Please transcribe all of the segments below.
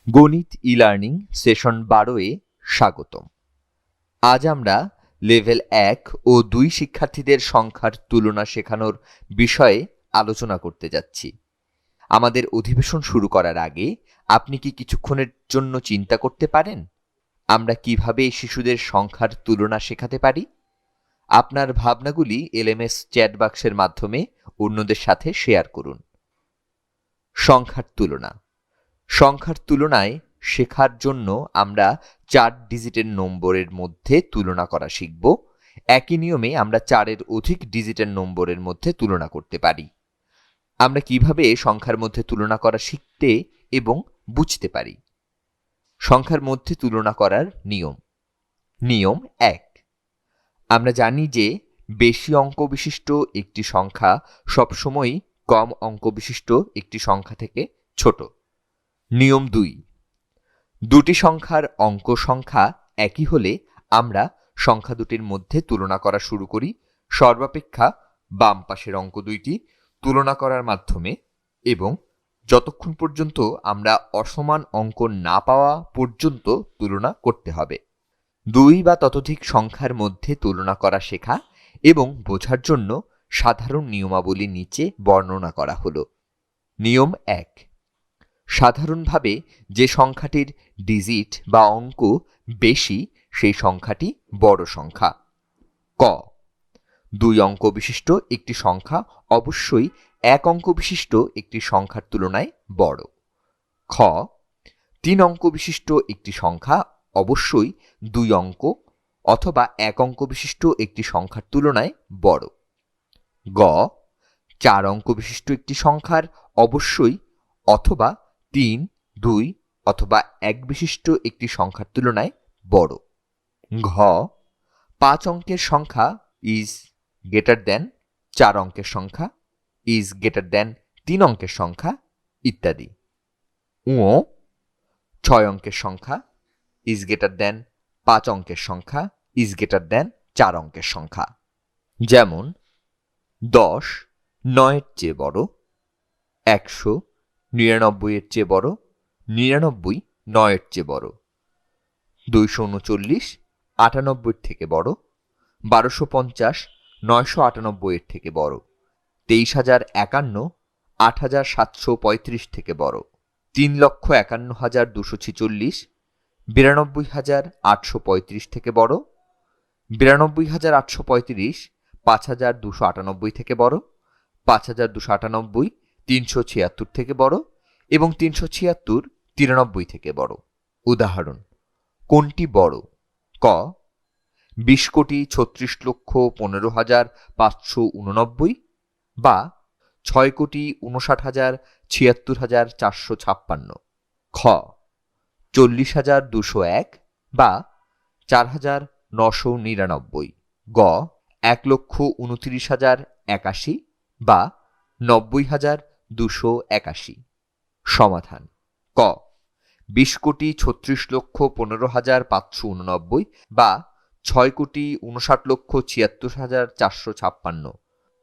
গণিত e-learning session 12-এ স্বাগতম। আজ আমরা লেভেল 1 ও 2 শিক্ষার্থীদের সংখ্যার তুলনা শেখানোর বিষয়ে আলোচনা করতে যাচ্ছি। আমাদের অধিবেশন শুরু করার আগে আপনি কি কিছুক্ষণের জন্য চিন্তা করতে পারেন আমরা কিভাবে শিশুদের সংখ্যার তুলনা শেখাতে পারি? আপনার ভাবনাগুলি এলএমএস চ্যাট বাক্সের মাধ্যমে অন্যদের সাথে শেয়ার করুন। সংখ্যার তুলনা। সংখ্যার তুলনায় শেখার জন্য আমরা 4 ডিজিটের নম্বরের মধ্যে তুলনা করা শিখব। একই নিয়মে আমরা 4-এর অধিক ডিজিটের নম্বরের মধ্যে তুলনা করতে পারি। আমরা কিভাবে সংখ্যার মধ্যে তুলনা করা শিখতে এবং বুঝতে পারি? সংখ্যার মধ্যে তুলনা করার নিয়ম। নিয়ম 1। আমরা জানি যে বেশি অঙ্ক বিশিষ্ট একটি সংখ্যা সবসময়ই কম অঙ্ক বিশিষ্ট একটি সংখ্যা থেকে ছোট। নিয়ম 2। দুটি সংখ্যার অঙ্ক সংখ্যা একই হলে আমরা সংখ্যা দুটির মধ্যে তুলনা করা শুরু করি সর্বাপেক্ষা বাম পাশের অঙ্ক দুইটি তুলনা করার মাধ্যমে এবং যতক্ষণ পর্যন্ত আমরা অসমান অঙ্ক না পাওয়া পর্যন্ত তুলনা করতে হবে। 2 বা ততোধিক সংখ্যার মধ্যে তুলনা করা শেখা এবং বোঝার জন্য সাধারণ নিয়মাবলী নিচে বর্ণনা করা হলো। নিয়ম 1। সাধারণভাবে যে সংখ্যাটির ডিজিট বা অঙ্ক বেশি সেই সংখ্যাটি বড় সংখ্যা। ক। 2 অঙ্ক বিশিষ্ট একটি সংখ্যা অবশ্যই 1 অঙ্ক বিশিষ্ট একটি সংখ্যার তুলনায় বড়। খ। 3 অঙ্ক বিশিষ্ট একটি সংখ্যা অবশ্যই 2 অঙ্ক অথবা 1 অঙ্ক বিশিষ্ট একটি সংখ্যার তুলনায় বড়। গ। 4 অঙ্ক বিশিষ্ট একটি সংখ্যার অবশ্যই অথবা 3, 2 অথবা 1 বিশিষ্ট একটি সংখ্যার তুলনায় বড়। ঘ। 5 অঙ্কের সংখ্যা ইজ গ্রেটার দ্যান 4 অঙ্কের সংখ্যা ইজ গ্রেটার দ্যান 3 অঙ্কের সংখ্যা ইত্যাদি। উ। 6 অঙ্কের সংখ্যা ইজ গ্রেটার দ্যান 5 অঙ্কের সংখ্যা ইজ গ্রেটার দ্যান 4 অঙ্কের সংখ্যা। যেমন 10 9-এর চেয়ে বড়, 100 99-এর চেয়ে বড়, 99 9-এর চেয়ে বড়, 239 98-এর থেকে বড়, 1250 998-এর থেকে বড়, 23051 8735 থেকে বড়, 3,51,246 92,835 থেকে বড়, 92,835 5,298 থেকে বড়, 5,298 376 থেকে বড় এবং 376 93 থেকে বড়। উদাহরণ: কোনটি বড়? ক 20,36,15,589 বা 6,59,76,456। খ 40,201 বা 4,999। গ 1,29,081 বা 90,281। সমাধান: ক 20,36,15,589 বা 6,59,76,456।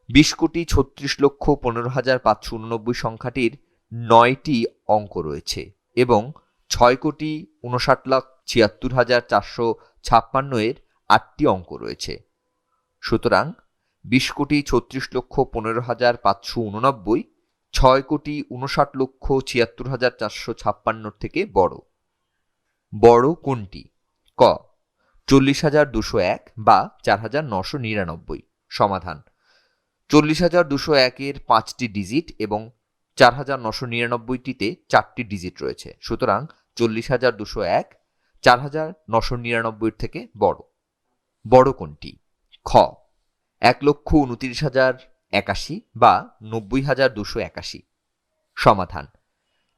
20,36,15,589 সংখ্যাটির 9টি অঙ্ক রয়েছে এবং 6,59,76,456 8টি অঙ্ক রয়েছে। সুতরাং 20,36,15,589 6,59,76,456 থেকে বড়। বড় কোনটি? ক 40,201 বা 4,999। সমাধান: 40,201-এর 5টি ডিজিট এবং 4,999-টিতে 4টি ডিজিট রয়েছে। সুতরাং 40,201 4,999-এর থেকে বড়। বড় কোনটি? খ 1,29,081 বা 90,281। সমাধান: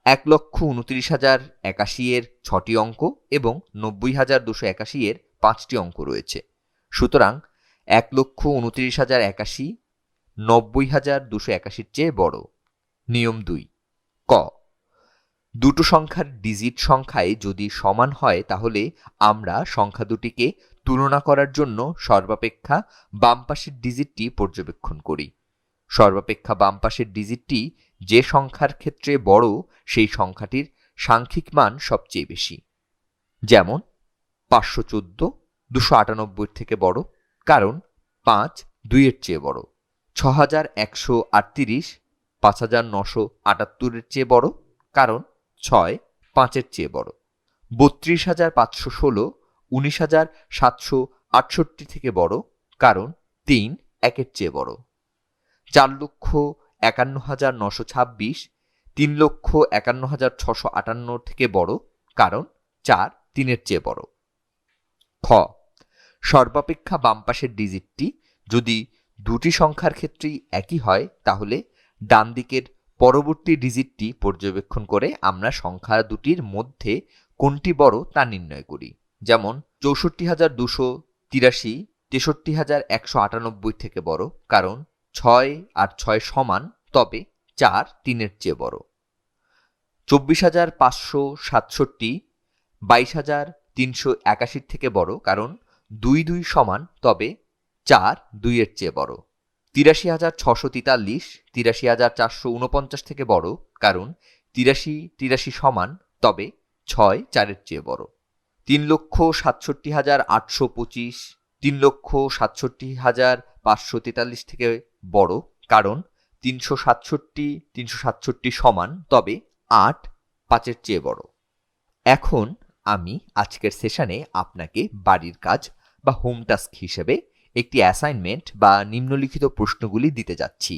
1,29,081-এর 6টি অঙ্ক এবং 90,281-এর 5টি অঙ্ক রয়েছে। সুতরাং 1,29,081 90,281-র চেয়ে বড়। নিয়ম 2। ক দুটো সংখ্যার ডিজিট সংখ্যায় যদি সমান হয় তাহলে আমরা সংখ্যা দুটিকে তুলনা করার জন্য সর্বাপেক্ষা বাম পাশের ডিজিটটি পর্যবেক্ষণ করি। সর্বাপেক্ষা বাম পাশের ডিজিটটি যে সংখ্যার ক্ষেত্রে বড় সেই সংখ্যাটির সাংখ্যিক মান সবচেয়ে বেশি, যেমন 514 298 থেকে বড়, কারণ 5 2 এর চেয়ে বড়। 6138 5978 এর চেয়ে বড়, কারণ 6 5 এর চেয়ে বড়। 32516 19768 থেকে বড়, কারণ 3 1 এর চেয়ে বড়। 4,51,926 3,51,658 থেকে বড়, কারণ 4 3 এর চেয়ে বড়। খ, সর্বাপেক্ষা বাম পাশের ডিজিটটি যদি দুটি সংখ্যার ক্ষেত্রেই একই হয়, তাহলে ডান দিকের পরবর্তী ডিজিটটি পর্যবেক্ষণ করে আমরা সংখ্যা দুটির মধ্যে কোনটি বড় তা নির্ণয় করি। যেমন 64,283 63,198 থেকে বড়, কারণ 6 আর 6 সমান, তবে 4 3 এর চেয়ে বড়। 24,567 22,381 থেকে বড়, কারণ 2 2 সমান, তবে 4 2 এর চেয়ে বড়। 83,643 83,449 থেকে বড়, কারণ 83 83 সমান, তবে 6 4 এর চেয়ে বড়। 3,67,825 3,67,543 থেকে বড়, কারণ 367 367 সমান, তবে 8 5 এর চেয়ে বড়। এখন আমি আজকের সেশনে আপনাকে বাড়ির কাজ বা হোম টাস্ক হিসেবে একটি অ্যাসাইনমেন্ট বা নিম্নলিখিত প্রশ্নগুলি দিতে যাচ্ছি।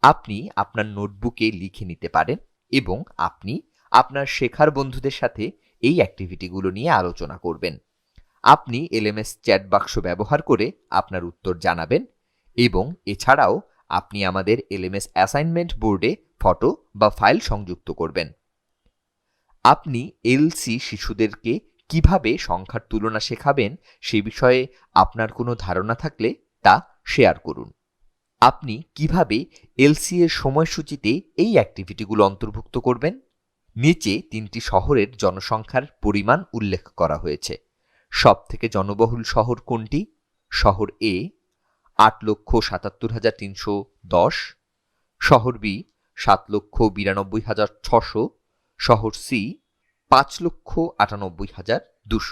আপনি আপনার নোটবুকে লিখে নিতে পারেন এবং আপনি আপনার শেখার বন্ধুদের সাথে এই অ্যাক্টিভিটিগুলো নিয়ে আলোচনা করবেন। আপনি এলএমএস চ্যাট বাক্স ব্যবহার করে আপনার উত্তর জানাবেন এবং এছাড়াও আপনি আমাদের এলএমএস অ্যাসাইনমেন্ট বোর্ডে ফটো বা ফাইল সংযুক্ত করবেন। আপনি এলসি শিশুদেরকে কিভাবে সংখ্যার তুলনা শেখাবেন সে বিষয়ে আপনার কোনো ধারণা থাকলে তা শেয়ার করুন। আপনি কিভাবে এলসি এর সময়সূচিতে এই অ্যাক্টিভিটিগুলো অন্তর্ভুক্ত করবেন? নিচে 3টি শহরের জনসংখ্যার পরিমাণ উল্লেখ করা হয়েছে। সবথেকে জনবহুল শহর কোনটি? শহর এ 8,77,310, শহর বি 7,92,600, শহর সি 5,98,200।